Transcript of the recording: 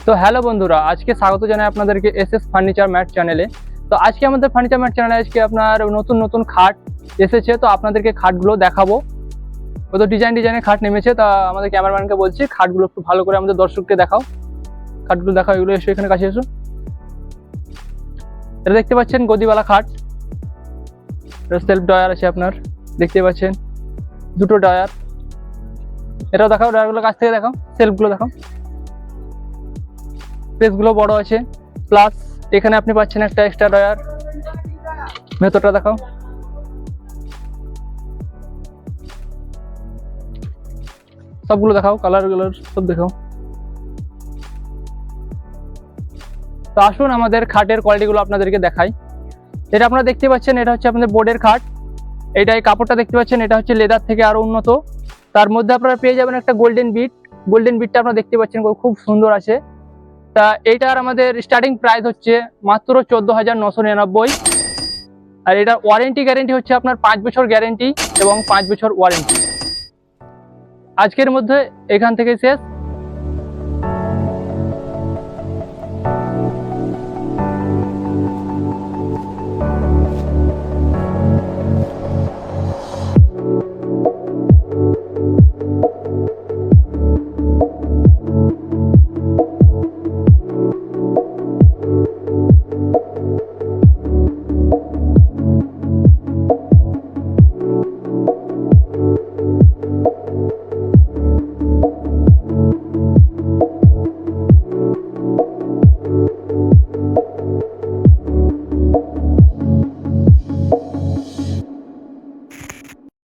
তো হ্যালো বন্ধুরা, আজকে স্বাগত জানাই আপনাদেরকে এসএস ফার্নিচার ম্যাট চ্যানেলে। তো আজকে আমাদের ফার্নিচার ম্যাট চ্যানেলে আজকে আপনার নতুন নতুন খাট এসেছে, তো আপনাদেরকে খাটগুলো দেখাবো। কত ডিজাইনের খাট নেমেছে, তা আমাদের ক্যামেরাম্যানকে বলছি খাটগুলো একটু ভালো করে আমাদের দর্শককে দেখাও। খাটগুলো দেখাও, এগুলো এসো, এখানে কাছে এসো। এটা দেখতে পাচ্ছেন গদিওয়ালা খাট, সেলফ ড্রয়ার আছে আপনার, দেখতে পাচ্ছেন দুটো ড্রয়ার। এটাও দেখাও, ড্রয়ারগুলো কাছ থেকে দেখাও, সেলফগুলো দেখাও, স্পেসগুলো বড় আছে। প্লাস এখানে আপনি পাচ্ছেন একটা এক্সট্রা ড্রয়ার। ভেতরটা দেখাও, সবগুলো দেখাও, কালারগুলো সব দেখাও। তো আসুন আমাদের খাটের কোয়ালিটিগুলো আপনাদেরকে দেখাই। এটা আপনারা দেখতে পাচ্ছেন, এটা হচ্ছে আপনাদের বোর্ডের খাট। এটা এই কাপড়টা দেখতে পাচ্ছেন, এটা হচ্ছে লেদার থেকে আরো উন্নত। তার মধ্যে আপনারা পেয়ে যাবেন একটা গোল্ডেন বিট। গোল্ডেন বিটটা আপনারা দেখতে পাচ্ছেন খুব সুন্দর আছে। তা এইটার আমাদের স্টার্টিং প্রাইস হচ্ছে মাত্র 14,999। আর এটার ওয়ারেন্টি গ্যারেন্টি হচ্ছে আপনার 5 বছর গ্যারেন্টি এবং 5 বছর ওয়ারেন্টি। আজকের মধ্যে এখান থেকে শেষ।